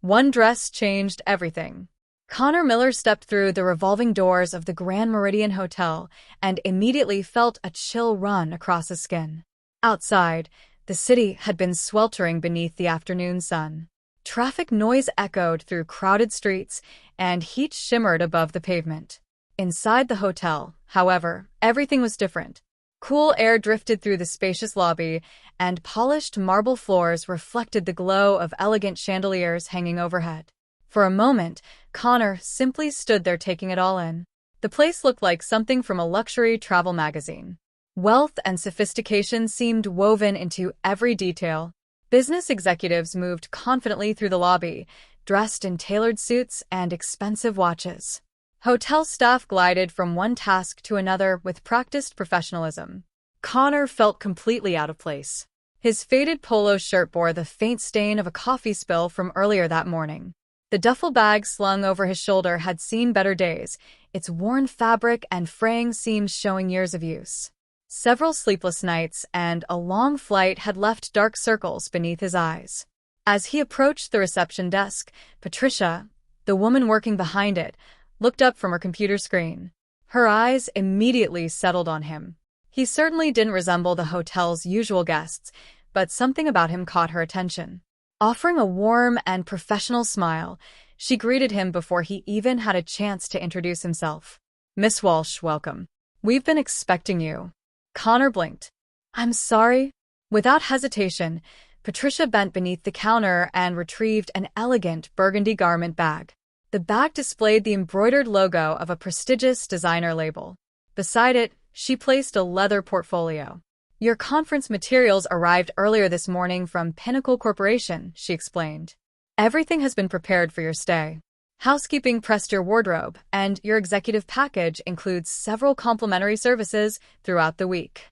One dress changed everything. Connor Miller stepped through the revolving doors of the Grand Meridian Hotel and immediately felt a chill run across his skin. Outside, the city had been sweltering beneath the afternoon sun. Traffic noise echoed through crowded streets, and heat shimmered above the pavement. Inside the hotel, however, everything was different. Cool air drifted through the spacious lobby, and polished marble floors reflected the glow of elegant chandeliers hanging overhead. For a moment, Connor simply stood there taking it all in. The place looked like something from a luxury travel magazine. Wealth and sophistication seemed woven into every detail. Business executives moved confidently through the lobby, dressed in tailored suits and expensive watches. Hotel staff glided from one task to another with practiced professionalism. Connor felt completely out of place. His faded polo shirt bore the faint stain of a coffee spill from earlier that morning. The duffel bag slung over his shoulder had seen better days, its worn fabric and fraying seams showing years of use. Several sleepless nights and a long flight had left dark circles beneath his eyes. As he approached the reception desk, Patricia, the woman working behind it, looked up from her computer screen. Her eyes immediately settled on him. He certainly didn't resemble the hotel's usual guests, but something about him caught her attention. Offering a warm and professional smile, she greeted him before he even had a chance to introduce himself. "Miss Walsh, welcome. We've been expecting you." Connor blinked. "I'm sorry." Without hesitation, Patricia bent beneath the counter and retrieved an elegant burgundy garment bag. The bag displayed the embroidered logo of a prestigious designer label. Beside it, she placed a leather portfolio. "Your conference materials arrived earlier this morning from Pinnacle Corporation," she explained. "Everything has been prepared for your stay. Housekeeping pressed your wardrobe, and your executive package includes several complimentary services throughout the week."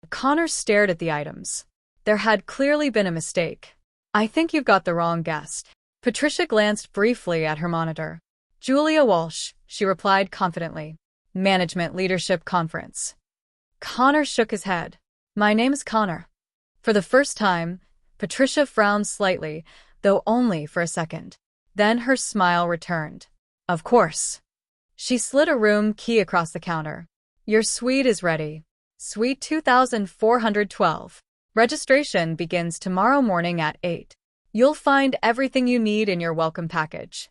Connor stared at the items. There had clearly been a mistake. "I think you've got the wrong guest." Patricia glanced briefly at her monitor. "Julia Walsh," she replied confidently. "Management Leadership Conference." Connor shook his head. "My name's Connor." For the first time, Patricia frowned slightly, though only for a second. Then her smile returned. "Of course." She slid a room key across the counter. "Your suite is ready. Suite 2412. Registration begins tomorrow morning at 8. You'll find everything you need in your welcome package."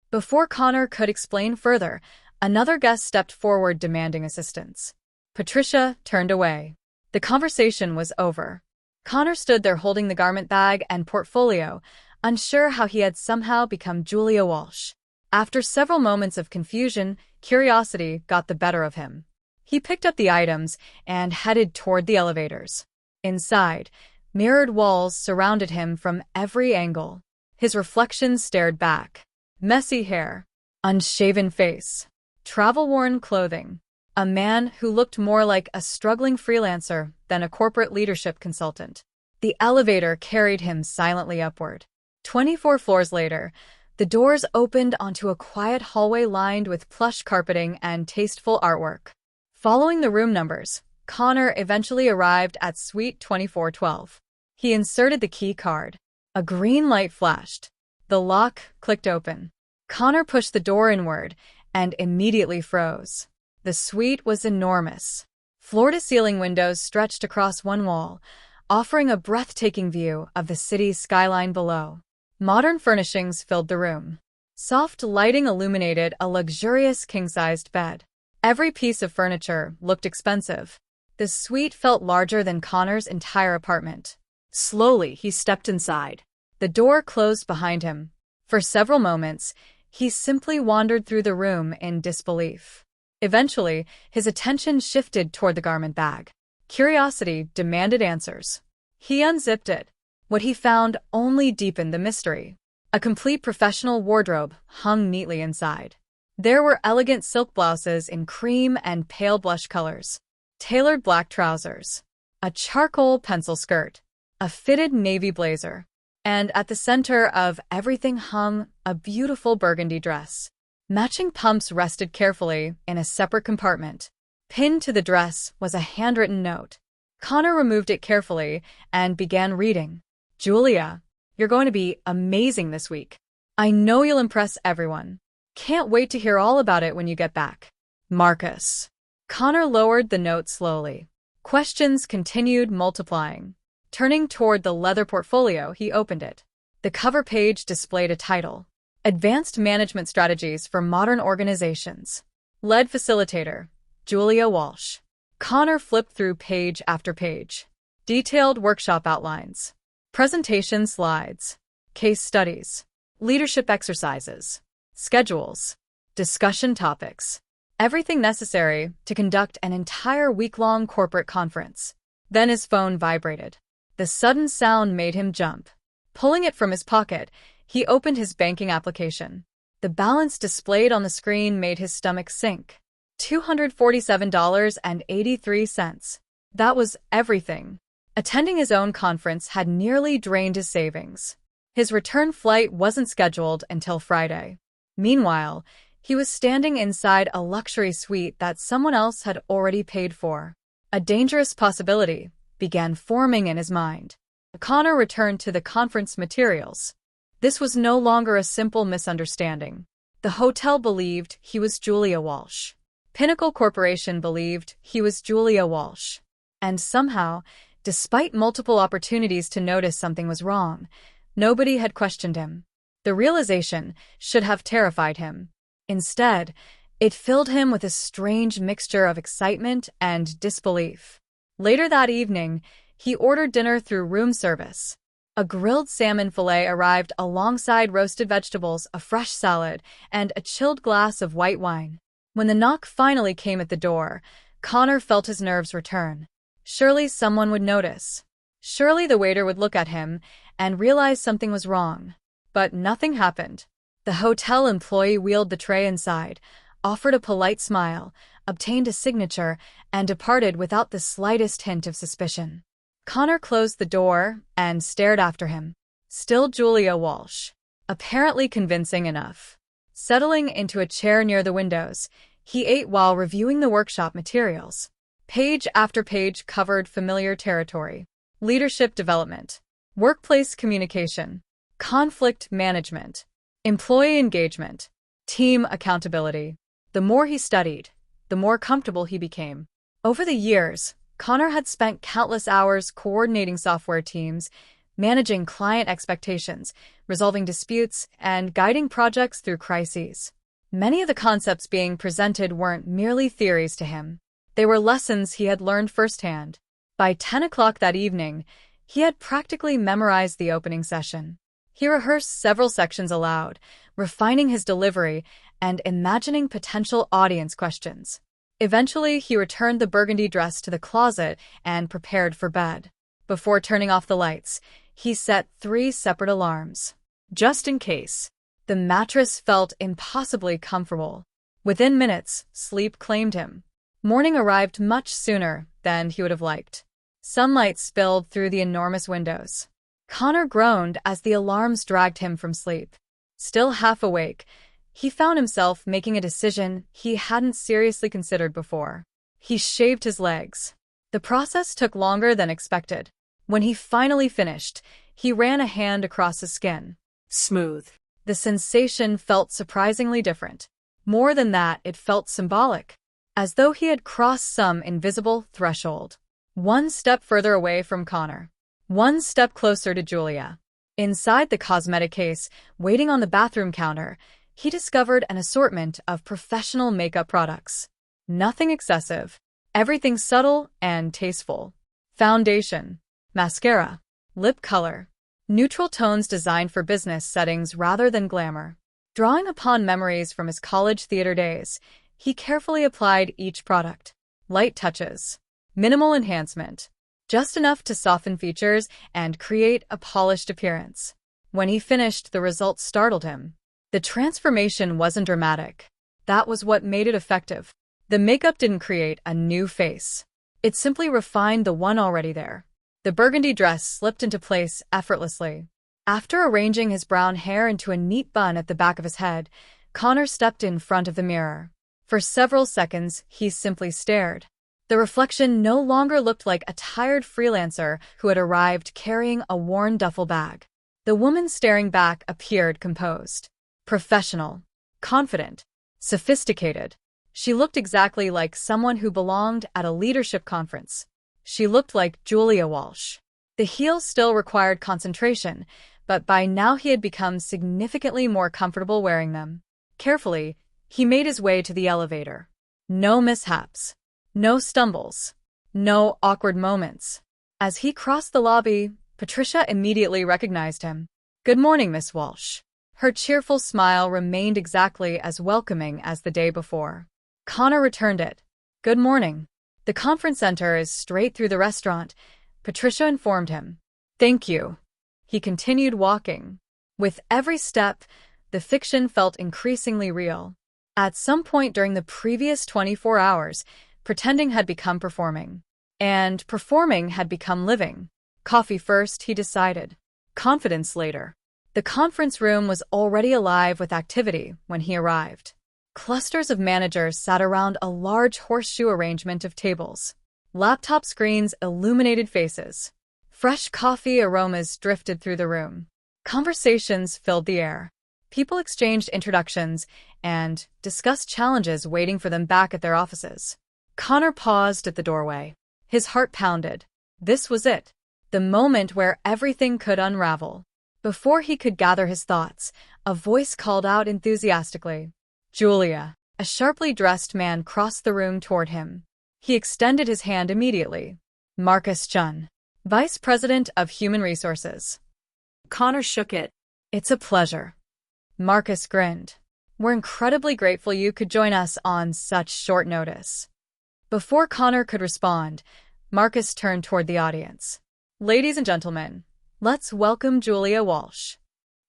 Before Connor could explain further, another guest stepped forward demanding assistance. Patricia turned away. The conversation was over. Connor stood there holding the garment bag and portfolio, unsure how he had somehow become Julia Walsh. After several moments of confusion, curiosity got the better of him. He picked up the items and headed toward the elevators. Inside, mirrored walls surrounded him from every angle. His reflection stared back. Messy hair, unshaven face, travel-worn clothing. A man who looked more like a struggling freelancer than a corporate leadership consultant. The elevator carried him silently upward. 24 floors later, the doors opened onto a quiet hallway lined with plush carpeting and tasteful artwork. Following the room numbers, Connor eventually arrived at Suite 2412. He inserted the key card. A green light flashed. The lock clicked open. Connor pushed the door inward and immediately froze. The suite was enormous. Floor-to-ceiling windows stretched across one wall, offering a breathtaking view of the city's skyline below. Modern furnishings filled the room. Soft lighting illuminated a luxurious king-sized bed. Every piece of furniture looked expensive. The suite felt larger than Connor's entire apartment. Slowly, he stepped inside. The door closed behind him. For several moments, he simply wandered through the room in disbelief. Eventually, his attention shifted toward the garment bag. Curiosity demanded answers. He unzipped it. What he found only deepened the mystery. A complete professional wardrobe hung neatly inside. There were elegant silk blouses in cream and pale blush colors, tailored black trousers, a charcoal pencil skirt, a fitted navy blazer, and at the center of everything hung a beautiful burgundy dress. Matching pumps rested carefully in a separate compartment. Pinned to the dress was a handwritten note. Connor removed it carefully and began reading. "Julia, you're going to be amazing this week. I know you'll impress everyone. Can't wait to hear all about it when you get back. Marcus. Connor lowered the note slowly. Questions continued multiplying. Turning toward the leather portfolio, he opened it. The cover page displayed a title: Advanced Management Strategies for Modern Organizations. Lead Facilitator, Julia Walsh. Connor flipped through page after page. Detailed workshop outlines, presentation slides, case studies, leadership exercises, schedules, discussion topics. Everything necessary to conduct an entire week-long corporate conference. Then his phone vibrated. The sudden sound made him jump. Pulling it from his pocket, he opened his banking application. The balance displayed on the screen made his stomach sink. $247.83. That was everything. Attending his own conference had nearly drained his savings. His return flight wasn't scheduled until Friday. Meanwhile, he was standing inside a luxury suite that someone else had already paid for. A dangerous possibility began forming in his mind. Connor returned to the conference materials. This was no longer a simple misunderstanding. The hotel believed he was Julia Walsh. Pinnacle Corporation believed he was Julia Walsh. And somehow, despite multiple opportunities to notice something was wrong, nobody had questioned him. The realization should have terrified him. Instead, it filled him with a strange mixture of excitement and disbelief. Later that evening, he ordered dinner through room service. A grilled salmon fillet arrived alongside roasted vegetables, a fresh salad, and a chilled glass of white wine. When the knock finally came at the door, Connor felt his nerves return. Surely someone would notice. Surely the waiter would look at him and realize something was wrong. But nothing happened. The hotel employee wheeled the tray inside, offered a polite smile, obtained a signature, and departed without the slightest hint of suspicion. Connor closed the door and stared after him. Still Julia Walsh. Apparently convincing enough. Settling into a chair near the windows, he ate while reviewing the workshop materials. Page after page covered familiar territory: leadership development, workplace communication, conflict management, employee engagement, team accountability. The more he studied, the more comfortable he became. Over the years, Connor had spent countless hours coordinating software teams, managing client expectations, resolving disputes, and guiding projects through crises. Many of the concepts being presented weren't merely theories to him. They were lessons he had learned firsthand. By 10 o'clock that evening, he had practically memorized the opening session. He rehearsed several sections aloud, refining his delivery and imagining potential audience questions. Eventually, he returned the burgundy dress to the closet and prepared for bed. Before turning off the lights, he set 3 separate alarms. Just in case. The mattress felt impossibly comfortable. Within minutes, sleep claimed him. Morning arrived much sooner than he would have liked. Sunlight spilled through the enormous windows. Connor groaned as the alarms dragged him from sleep. Still half awake, he found himself making a decision he hadn't seriously considered before. He shaved his legs. The process took longer than expected. When he finally finished, he ran a hand across his skin. Smooth. The sensation felt surprisingly different. More than that, it felt symbolic, as though he had crossed some invisible threshold. One step further away from Connor. One step closer to Julia. Inside the cosmetic case, waiting on the bathroom counter, he discovered an assortment of professional makeup products. Nothing excessive. Everything subtle and tasteful. Foundation, mascara, lip color. Neutral tones designed for business settings rather than glamour. Drawing upon memories from his college theater days, he carefully applied each product. Light touches. Minimal enhancement. Just enough to soften features and create a polished appearance. When he finished, the results startled him. The transformation wasn't dramatic. That was what made it effective. The makeup didn't create a new face. It simply refined the one already there. The burgundy dress slipped into place effortlessly. After arranging his brown hair into a neat bun at the back of his head, Connor stepped in front of the mirror. For several seconds, he simply stared. The reflection no longer looked like a tired freelancer who had arrived carrying a worn duffel bag. The woman staring back appeared composed, professional, confident, sophisticated. She looked exactly like someone who belonged at a leadership conference. She looked like Julia Walsh. The heels still required concentration, but by now he had become significantly more comfortable wearing them. Carefully, he made his way to the elevator. No mishaps. No stumbles. No awkward moments. As he crossed the lobby, Patricia immediately recognized him. "Good morning, Miss Walsh." Her cheerful smile remained exactly as welcoming as the day before. Connor returned it. "Good morning. The conference center is straight through the restaurant," Patricia informed him. "Thank you." He continued walking. With every step, the fiction felt increasingly real. At some point during the previous 24 hours, pretending had become performing. And performing had become living. Coffee first, he decided. Confidence later. The conference room was already alive with activity when he arrived. Clusters of managers sat around a large horseshoe arrangement of tables. Laptop screens illuminated faces. Fresh coffee aromas drifted through the room. Conversations filled the air. People exchanged introductions and discussed challenges waiting for them back at their offices. Connor paused at the doorway. His heart pounded. This was it. The moment where everything could unravel. Before he could gather his thoughts, a voice called out enthusiastically. "Julia." A sharply dressed man crossed the room toward him. He extended his hand immediately. "Marcus Chun, Vice President of Human Resources." Connor shook it. "It's a pleasure." Marcus grinned. "We're incredibly grateful you could join us on such short notice." Before Connor could respond, Marcus turned toward the audience. "Ladies and gentlemen, let's welcome Julia Walsh."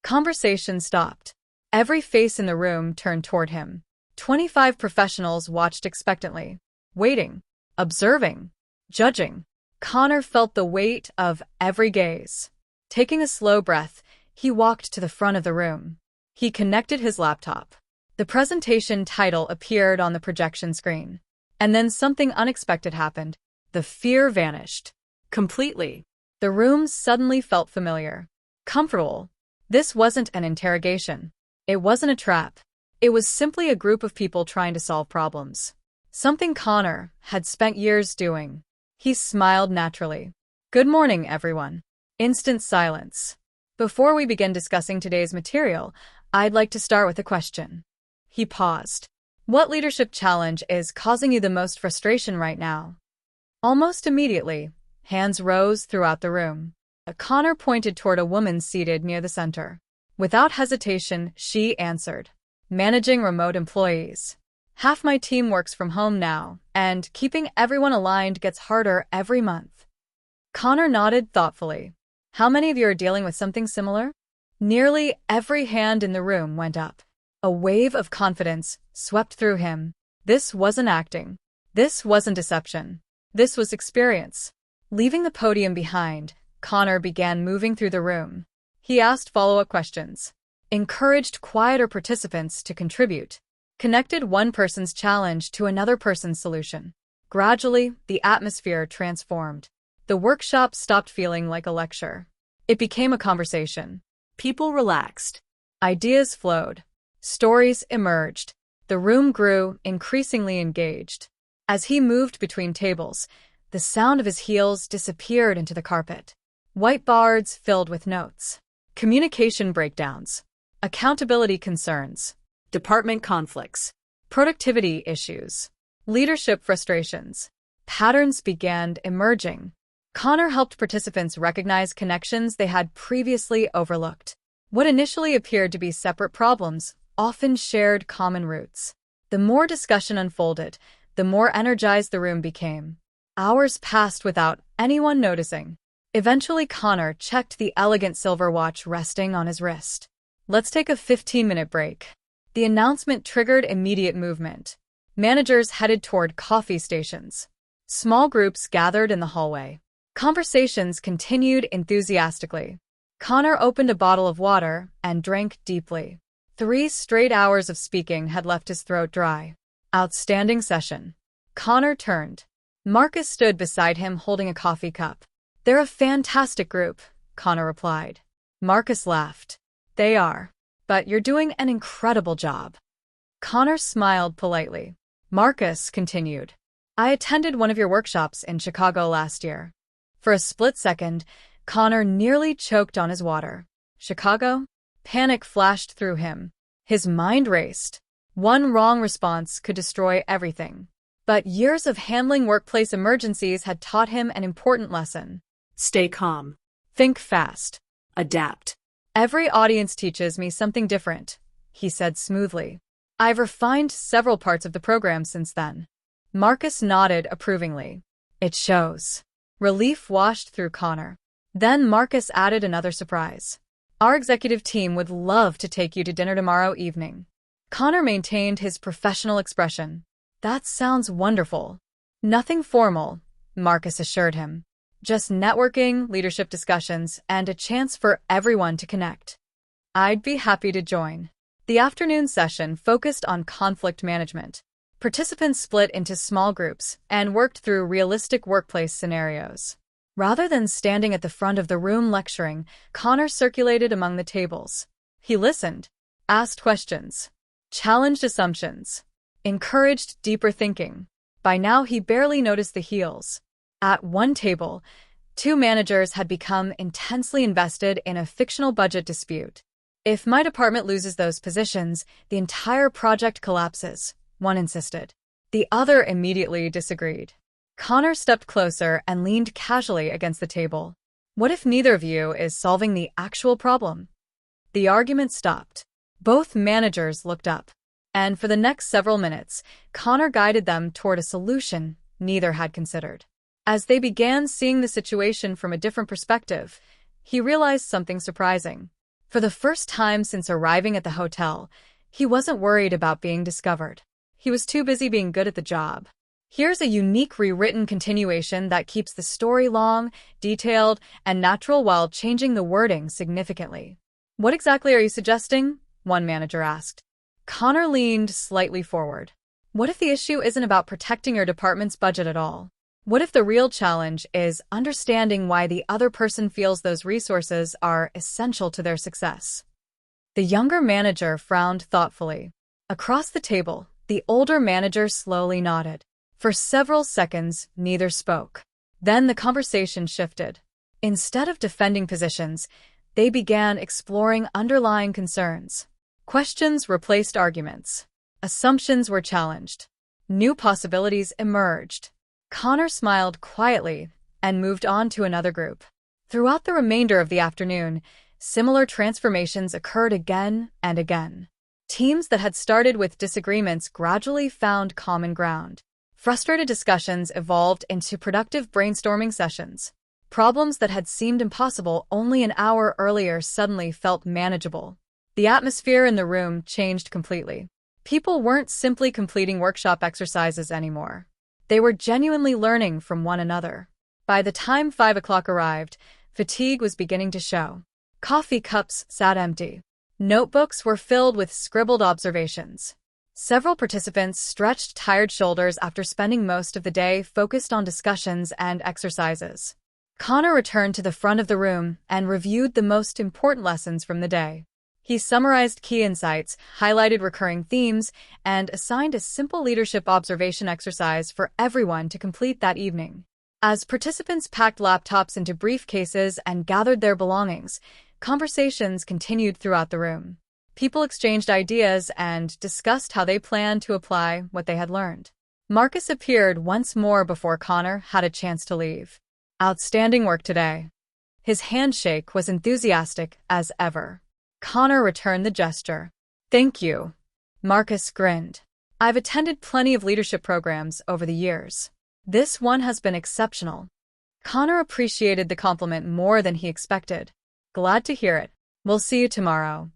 Conversation stopped. Every face in the room turned toward him. 25 professionals watched expectantly, waiting, observing, judging. Connor felt the weight of every gaze. Taking a slow breath, he walked to the front of the room. He connected his laptop. The presentation title appeared on the projection screen. And then something unexpected happened. The fear vanished. Completely. The room suddenly felt familiar. Comfortable. This wasn't an interrogation. It wasn't a trap. It was simply a group of people trying to solve problems. Something Connor had spent years doing. He smiled naturally. "Good morning, everyone." Instant silence. "Before we begin discussing today's material, I'd like to start with a question." He paused. "What leadership challenge is causing you the most frustration right now?" Almost immediately, hands rose throughout the room. Connor pointed toward a woman seated near the center. Without hesitation, she answered. "Managing remote employees. Half my team works from home now, and keeping everyone aligned gets harder every month." Connor nodded thoughtfully. "How many of you are dealing with something similar?" Nearly every hand in the room went up. A wave of confidence swept through him. This wasn't acting. This wasn't deception. This was experience. Leaving the podium behind, Connor began moving through the room. He asked follow-up questions, encouraged quieter participants to contribute, connected one person's challenge to another person's solution. Gradually, the atmosphere transformed. The workshop stopped feeling like a lecture. It became a conversation. People relaxed. Ideas flowed. Stories emerged. The room grew, increasingly engaged. As he moved between tables, the sound of his heels disappeared into the carpet. Whiteboards filled with notes. Communication breakdowns. Accountability concerns. Department conflicts. Productivity issues. Leadership frustrations. Patterns began emerging. Connor helped participants recognize connections they had previously overlooked. What initially appeared to be separate problems often shared common roots. The more discussion unfolded, the more energized the room became. Hours passed without anyone noticing. Eventually, Connor checked the elegant silver watch resting on his wrist. "Let's take a 15-minute break." The announcement triggered immediate movement. Managers headed toward coffee stations. Small groups gathered in the hallway. Conversations continued enthusiastically. Connor opened a bottle of water and drank deeply. 3 straight hours of speaking had left his throat dry. Outstanding session. Connor turned. Marcus stood beside him holding a coffee cup. "They're a fantastic group," Connor replied. Marcus laughed. They are. But you're doing an incredible job. Connor smiled politely. Marcus continued. I attended one of your workshops in Chicago last year. For a split second, Connor nearly choked on his water. Chicago? Panic flashed through him. His mind raced. One wrong response could destroy everything. But years of handling workplace emergencies had taught him an important lesson. Stay calm. Think fast. Adapt. Every audience teaches me something different, he said smoothly. I've refined several parts of the program since then. Marcus nodded approvingly. It shows. Relief washed through Connor. Then Marcus added another surprise. Our executive team would love to take you to dinner tomorrow evening. Connor maintained his professional expression. That sounds wonderful. Nothing formal, Marcus assured him. Just networking, leadership discussions, and a chance for everyone to connect. I'd be happy to join. The afternoon session focused on conflict management. Participants split into small groups and worked through realistic workplace scenarios. Rather than standing at the front of the room lecturing, Connor circulated among the tables. He listened, asked questions, challenged assumptions, encouraged deeper thinking. By now he barely noticed the heels. At one table, two managers had become intensely invested in a fictional budget dispute. If my department loses those positions, the entire project collapses, one insisted. The other immediately disagreed. Connor stepped closer and leaned casually against the table. What if neither of you is solving the actual problem? The argument stopped. Both managers looked up. And for the next several minutes, Connor guided them toward a solution neither had considered. As they began seeing the situation from a different perspective, he realized something surprising. For the first time since arriving at the hotel, he wasn't worried about being discovered. He was too busy being good at the job. Here's a unique rewritten continuation that keeps the story long, detailed, and natural while changing the wording significantly. What exactly are you suggesting? One manager asked. Connor leaned slightly forward. What if the issue isn't about protecting your department's budget at all? What if the real challenge is understanding why the other person feels those resources are essential to their success? The younger manager frowned thoughtfully. Across the table, the older manager slowly nodded. For several seconds, neither spoke. Then the conversation shifted. Instead of defending positions, they began exploring underlying concerns. Questions replaced arguments. Assumptions were challenged. New possibilities emerged. Connor smiled quietly and moved on to another group. Throughout the remainder of the afternoon, similar transformations occurred again and again. Teams that had started with disagreements gradually found common ground. Frustrated discussions evolved into productive brainstorming sessions. Problems that had seemed impossible only an hour earlier suddenly felt manageable. The atmosphere in the room changed completely. People weren't simply completing workshop exercises anymore. They were genuinely learning from one another. By the time 5 o'clock arrived, fatigue was beginning to show. Coffee cups sat empty. Notebooks were filled with scribbled observations. Several participants stretched tired shoulders after spending most of the day focused on discussions and exercises. Connor returned to the front of the room and reviewed the most important lessons from the day. He summarized key insights, highlighted recurring themes, and assigned a simple leadership observation exercise for everyone to complete that evening. As participants packed laptops into briefcases and gathered their belongings, conversations continued throughout the room. People exchanged ideas and discussed how they planned to apply what they had learned. Marcus appeared once more before Connor had a chance to leave. Outstanding work today. His handshake was enthusiastic as ever. Connor returned the gesture. Thank you. Marcus grinned. I've attended plenty of leadership programs over the years. This one has been exceptional. Connor appreciated the compliment more than he expected. Glad to hear it. We'll see you tomorrow.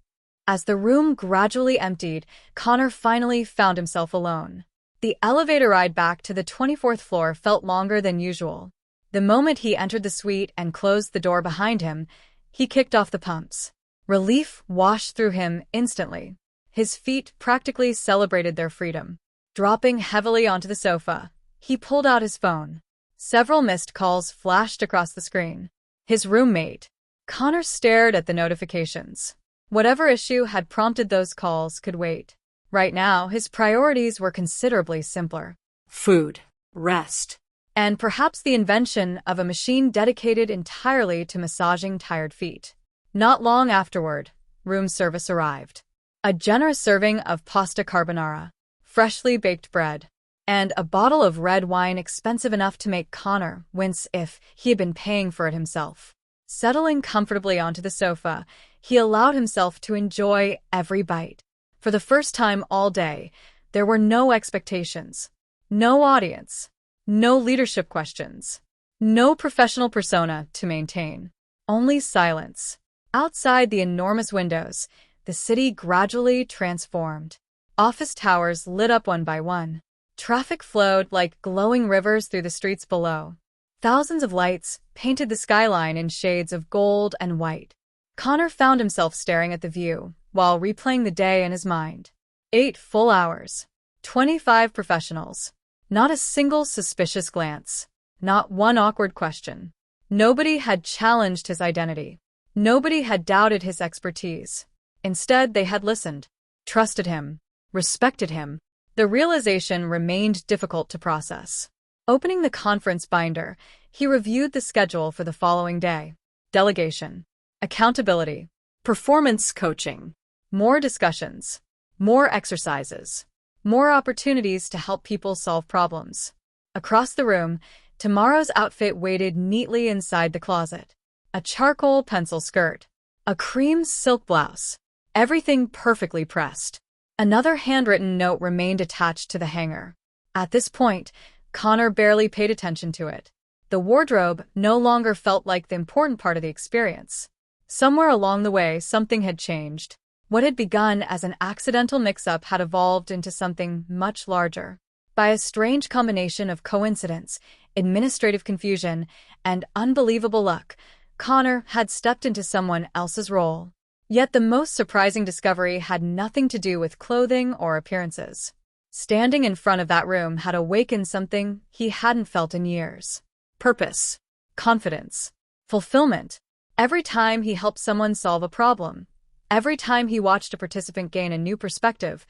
As the room gradually emptied, Connor finally found himself alone. The elevator ride back to the 24th floor felt longer than usual. The moment he entered the suite and closed the door behind him, he kicked off the pumps. Relief washed through him instantly. His feet practically celebrated their freedom. Dropping heavily onto the sofa, he pulled out his phone. Several missed calls flashed across the screen. His roommate. Connor stared at the notifications. Whatever issue had prompted those calls could wait. Right now, his priorities were considerably simpler. Food. Rest. And perhaps the invention of a machine dedicated entirely to massaging tired feet. Not long afterward, room service arrived. A generous serving of pasta carbonara, freshly baked bread, and a bottle of red wine expensive enough to make Connor wince if he had been paying for it himself. Settling comfortably onto the sofa, he allowed himself to enjoy every bite. For the first time all day, there were no expectations, no audience, no leadership questions, no professional persona to maintain, only silence. Outside the enormous windows, the city gradually transformed. Office towers lit up one by one. Traffic flowed like glowing rivers through the streets below. Thousands of lights painted the skyline in shades of gold and white. Connor found himself staring at the view while replaying the day in his mind. 8 full hours. 25 professionals. Not a single suspicious glance. Not one awkward question. Nobody had challenged his identity. Nobody had doubted his expertise. Instead, they had listened, trusted him, respected him. The realization remained difficult to process. Opening the conference binder, he reviewed the schedule for the following day. Delegation. Accountability. Performance coaching. More discussions. More exercises. More opportunities to help people solve problems. Across the room, tomorrow's outfit waited neatly inside the closet. A charcoal pencil skirt. A cream silk blouse. Everything perfectly pressed. Another handwritten note remained attached to the hanger. At this point, Connor barely paid attention to it. The wardrobe no longer felt like the important part of the experience. Somewhere along the way, something had changed. What had begun as an accidental mix-up had evolved into something much larger. By a strange combination of coincidence, administrative confusion, and unbelievable luck, Connor had stepped into someone else's role. Yet the most surprising discovery had nothing to do with clothing or appearances. Standing in front of that room had awakened something he hadn't felt in years. Purpose, confidence, fulfillment. Every time he helped someone solve a problem, every time he watched a participant gain a new perspective,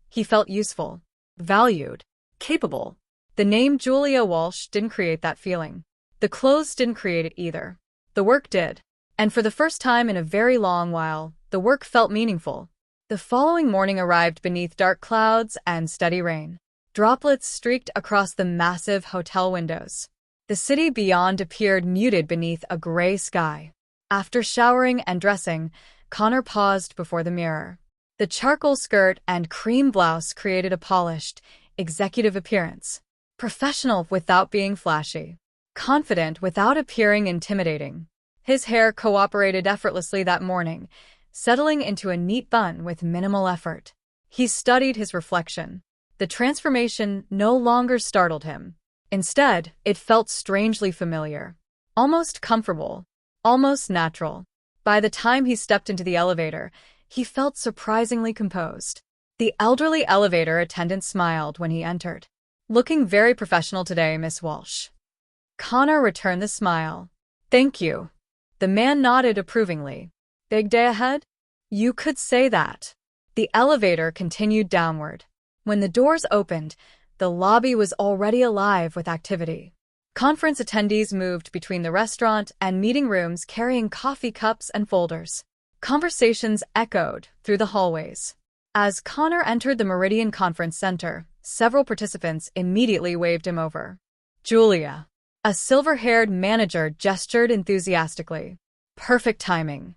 he felt useful, valued, capable. The name Julia Walsh didn't create that feeling. The clothes didn't create it either. The work did. And for the first time in a very long while, the work felt meaningful. The following morning arrived beneath dark clouds and steady rain. Droplets streaked across the massive hotel windows. The city beyond appeared muted beneath a gray sky. After showering and dressing, Connor paused before the mirror. The charcoal skirt and cream blouse created a polished, executive appearance. Professional without being flashy. Confident without appearing intimidating. His hair cooperated effortlessly that morning, settling into a neat bun with minimal effort. He studied his reflection. The transformation no longer startled him. Instead, it felt strangely familiar. Almost comfortable. Almost natural. By the time he stepped into the elevator, he felt surprisingly composed. The elderly elevator attendant smiled when he entered. "Looking very professional today, Miss Walsh." Connor returned the smile. "Thank you." The man nodded approvingly. "Big day ahead?" "You could say that." The elevator continued downward. When the doors opened, the lobby was already alive with activity. Conference attendees moved between the restaurant and meeting rooms carrying coffee cups and folders. Conversations echoed through the hallways. As Connor entered the Meridian Conference Center, several participants immediately waved him over. Julia. A silver-haired manager gestured enthusiastically. Perfect timing.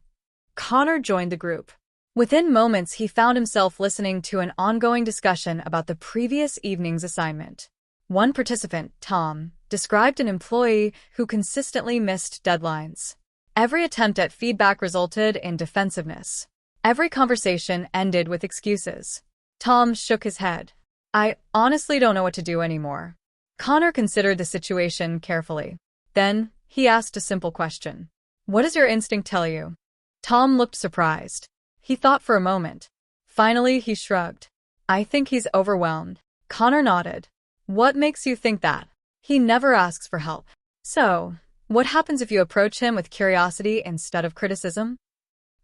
Connor joined the group. Within moments, he found himself listening to an ongoing discussion about the previous evening's assignment. One participant, Tom, described an employee who consistently missed deadlines. Every attempt at feedback resulted in defensiveness. Every conversation ended with excuses. Tom shook his head. "I honestly don't know what to do anymore." Connor considered the situation carefully. Then, he asked a simple question. "What does your instinct tell you?" Tom looked surprised. He thought for a moment. Finally, he shrugged. "I think he's overwhelmed." Connor nodded. "What makes you think that?" "He never asks for help." "So, What happens if you approach him with curiosity instead of criticism?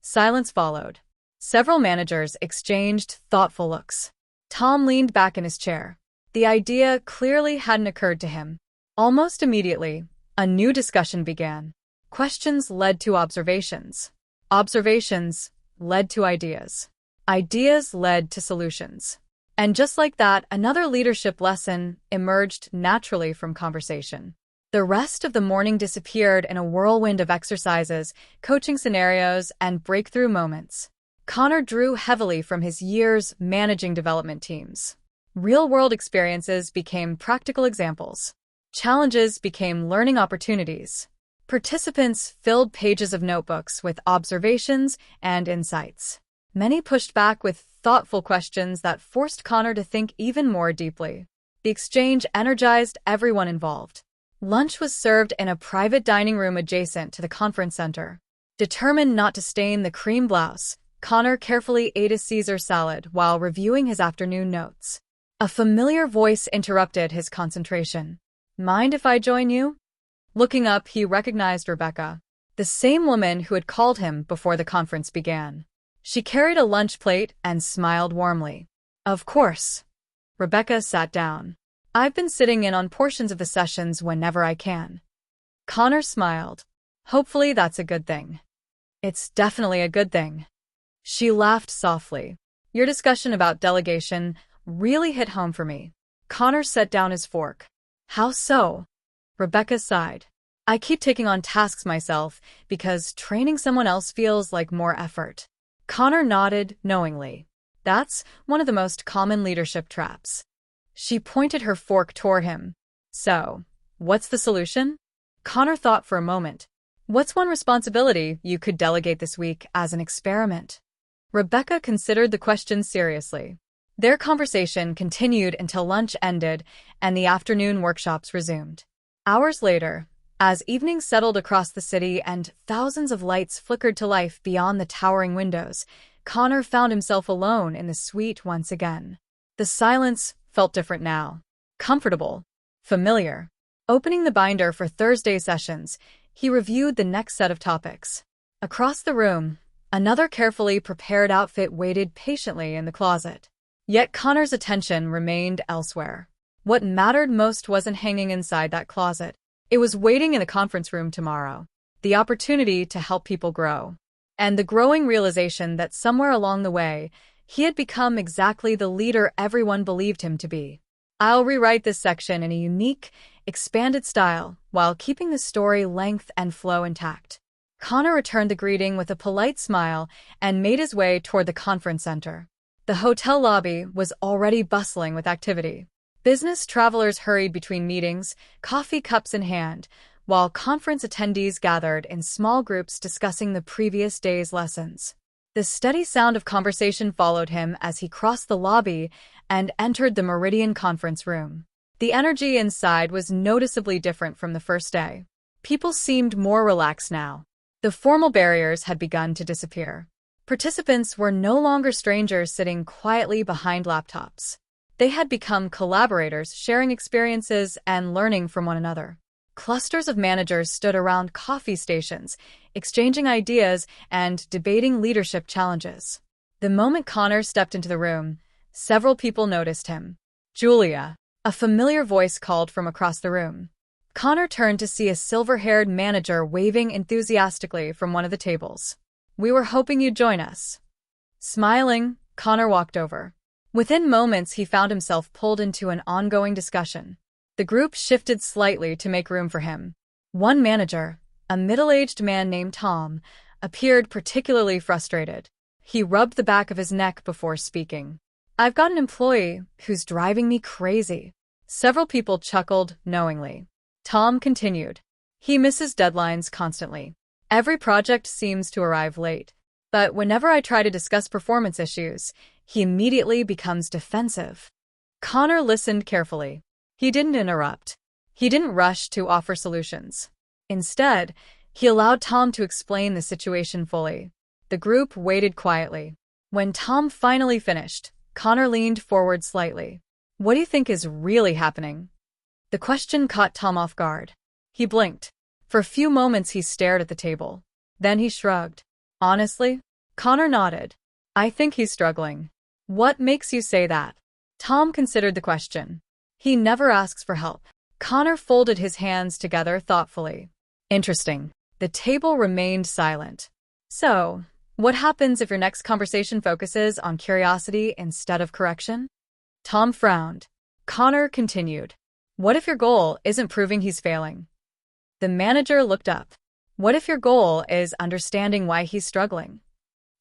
Silence followed. Several managers exchanged thoughtful looks. Tom leaned back in his chair. The idea clearly hadn't occurred to him. Almost immediately, a new discussion began. Questions led to observations. Observations led to ideas. Ideas led to solutions. And just like that, another leadership lesson emerged naturally from conversation. The rest of the morning disappeared in a whirlwind of exercises, coaching scenarios, and breakthrough moments. Connor drew heavily from his years managing development teams. Real-world experiences became practical examples. Challenges became learning opportunities. Participants filled pages of notebooks with observations and insights. Many pushed back with thoughtful questions that forced Connor to think even more deeply. The exchange energized everyone involved. Lunch was served in a private dining room adjacent to the conference center. Determined not to stain the cream blouse, Connor carefully ate a Caesar salad while reviewing his afternoon notes. A familiar voice interrupted his concentration. "Mind if I join you?" Looking up, he recognized Rebecca, the same woman who had called him before the conference began. She carried a lunch plate and smiled warmly. "Of course." Rebecca sat down. "I've been sitting in on portions of the sessions whenever I can." Connor smiled. "Hopefully that's a good thing." "It's definitely a good thing." She laughed softly. "Your discussion about delegation really hit home for me." Connor set down his fork. "How so?" Rebecca sighed. "I keep taking on tasks myself because training someone else feels like more effort." Connor nodded knowingly. "That's one of the most common leadership traps." She pointed her fork toward him. "So, what's the solution?" Connor thought for a moment. "What's one responsibility you could delegate this week as an experiment?" Rebecca considered the question seriously. Their conversation continued until lunch ended and the afternoon workshops resumed. Hours later, as evening settled across the city and thousands of lights flickered to life beyond the towering windows, Connor found himself alone in the suite once again. The silence felt different now. Comfortable. Familiar. Opening the binder for Thursday sessions, he reviewed the next set of topics. Across the room, another carefully prepared outfit waited patiently in the closet. Yet Connor's attention remained elsewhere. What mattered most wasn't hanging inside that closet. It was waiting in the conference room tomorrow. The opportunity to help people grow. And the growing realization that somewhere along the way, he had become exactly the leader everyone believed him to be. "I'll rewrite this section in a unique, expanded style while keeping the story length and flow intact." Connor returned the greeting with a polite smile and made his way toward the conference center. The hotel lobby was already bustling with activity. Business travelers hurried between meetings, coffee cups in hand, while conference attendees gathered in small groups discussing the previous day's lessons. The steady sound of conversation followed him as he crossed the lobby and entered the Meridian conference room. The energy inside was noticeably different from the first day. People seemed more relaxed now. The formal barriers had begun to disappear. Participants were no longer strangers sitting quietly behind laptops. They had become collaborators, sharing experiences and learning from one another. Clusters of managers stood around coffee stations, exchanging ideas and debating leadership challenges. The moment Connor stepped into the room, several people noticed him. "Julia," a familiar voice called from across the room. Connor turned to see a silver-haired manager waving enthusiastically from one of the tables. "We were hoping you'd join us." Smiling, Connor walked over. Within moments, he found himself pulled into an ongoing discussion. The group shifted slightly to make room for him. One manager, a middle-aged man named Tom, appeared particularly frustrated. He rubbed the back of his neck before speaking. "I've got an employee who's driving me crazy." Several people chuckled knowingly. Tom continued. "He misses deadlines constantly. Every project seems to arrive late. But whenever I try to discuss performance issues, he immediately becomes defensive." Connor listened carefully. He didn't interrupt. He didn't rush to offer solutions. Instead, he allowed Tom to explain the situation fully. The group waited quietly. When Tom finally finished, Connor leaned forward slightly. "What do you think is really happening?" The question caught Tom off guard. He blinked. For a few moments he stared at the table. Then he shrugged. Honestly? Connor nodded. I think he's struggling. What makes you say that? Tom considered the question. He never asks for help. Connor folded his hands together thoughtfully. Interesting. The table remained silent. So, what happens if your next conversation focuses on curiosity instead of correction? Tom frowned. Connor continued. What if your goal isn't proving he's failing? The manager looked up. What if your goal is understanding why he's struggling?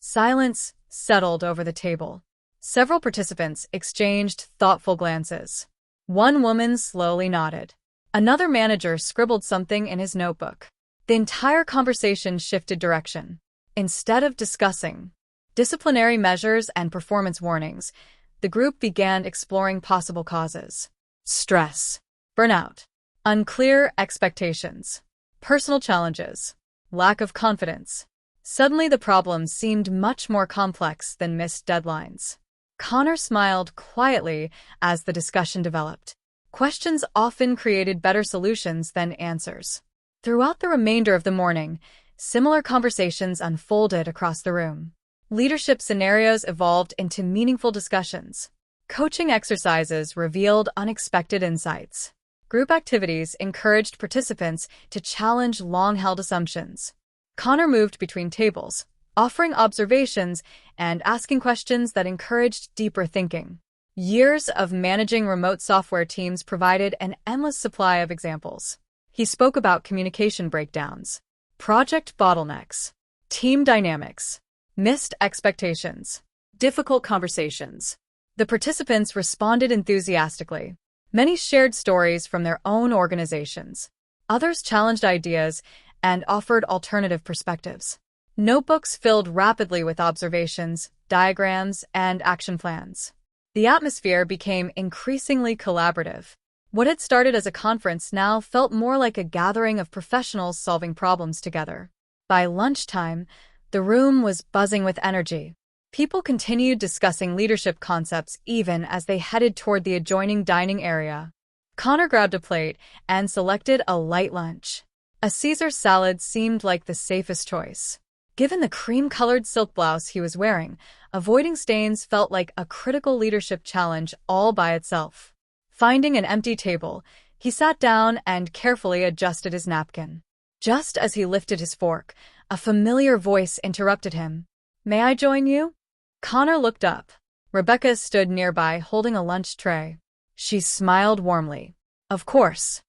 Silence settled over the table. Several participants exchanged thoughtful glances. One woman slowly nodded. Another manager scribbled something in his notebook. The entire conversation shifted direction. Instead of discussing disciplinary measures and performance warnings, the group began exploring possible causes. Stress, burnout, unclear expectations, personal challenges, lack of confidence. Suddenly the problems seemed much more complex than missed deadlines. Connor smiled quietly as the discussion developed. Questions often created better solutions than answers. Throughout the remainder of the morning, similar conversations unfolded across the room. Leadership scenarios evolved into meaningful discussions. Coaching exercises revealed unexpected insights. Group activities encouraged participants to challenge long-held assumptions. Connor moved between tables, offering observations and asking questions that encouraged deeper thinking. Years of managing remote software teams provided an endless supply of examples. He spoke about communication breakdowns, project bottlenecks, team dynamics, missed expectations, Difficult conversations. the participants responded enthusiastically. Many shared stories from their own organizations. Others challenged ideas and offered alternative perspectives. Notebooks filled rapidly with observations, diagrams, and action plans. The atmosphere became increasingly collaborative. What had started as a conference now felt more like a gathering of professionals solving problems together. By lunchtime, the room was buzzing with energy. People continued discussing leadership concepts even as they headed toward the adjoining dining area. Connor grabbed a plate and selected a light lunch. A Caesar salad seemed like the safest choice. Given the cream-colored silk blouse he was wearing, avoiding stains felt like a critical leadership challenge all by itself. Finding an empty table, he sat down and carefully adjusted his napkin. Just as he lifted his fork, a familiar voice interrupted him. "May I join you?" Connor looked up. Rebecca stood nearby holding a lunch tray. She smiled warmly. "Of course."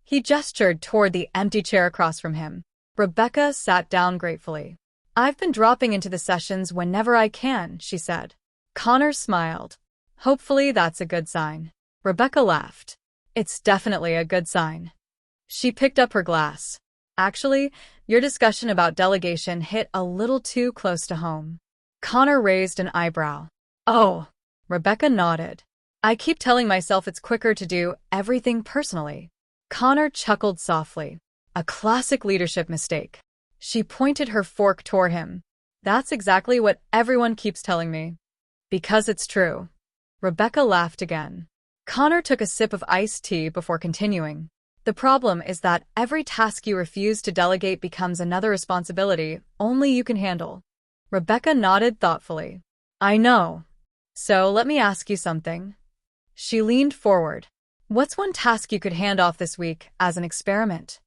He gestured toward the empty chair across from him. Rebecca sat down gratefully. "I've been dropping into the sessions whenever I can," she said. Connor smiled. "Hopefully that's a good sign." Rebecca laughed. "It's definitely a good sign." She picked up her glass. "Actually, your discussion about delegation hit a little too close to home." Connor raised an eyebrow. "Oh." Rebecca nodded. "I keep telling myself it's quicker to do everything personally." Connor chuckled softly. "A classic leadership mistake." She pointed her fork toward him. "That's exactly what everyone keeps telling me." "Because it's true." Rebecca laughed again. Connor took a sip of iced tea before continuing. "The problem is that every task you refuse to delegate becomes another responsibility only you can handle." Rebecca nodded thoughtfully. "I know. So let me ask you something." She leaned forward. "What's one task you could hand off this week as an experiment?"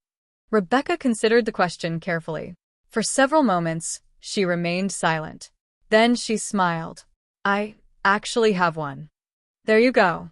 Rebecca considered the question carefully. For several moments, she remained silent. Then she smiled. "I actually have one." "There you go."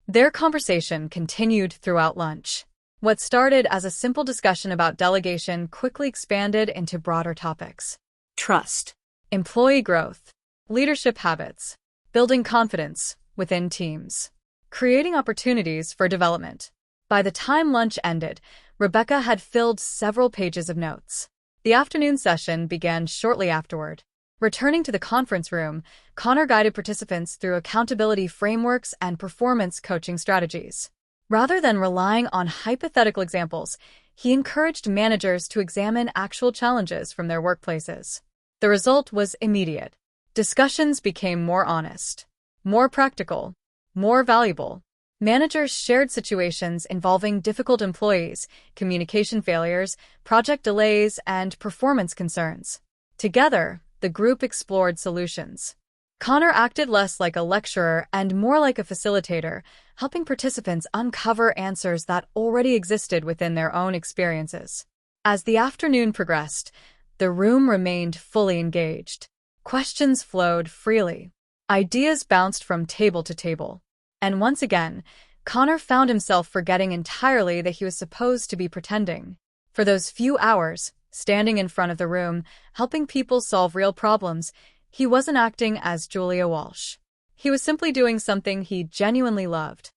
Their conversation continued throughout lunch. What started as a simple discussion about delegation quickly expanded into broader topics. Trust. Employee growth, leadership habits, building confidence within teams, creating opportunities for development. By the time lunch ended, Rebecca had filled several pages of notes. The afternoon session began shortly afterward. Returning to the conference room, Connor guided participants through accountability frameworks and performance coaching strategies. Rather than relying on hypothetical examples, he encouraged managers to examine actual challenges from their workplaces. The result was immediate. Discussions became more honest, more practical, more valuable. Managers shared situations involving difficult employees, communication failures, project delays, and performance concerns. Together, the group explored solutions. Connor acted less like a lecturer and more like a facilitator, helping participants uncover answers that already existed within their own experiences. As the afternoon progressed, the room remained fully engaged. Questions flowed freely. Ideas bounced from table to table. And once again, Connor found himself forgetting entirely that he was supposed to be pretending. For those few hours, standing in front of the room, helping people solve real problems, he wasn't acting as Julia Walsh. He was simply doing something he genuinely loved.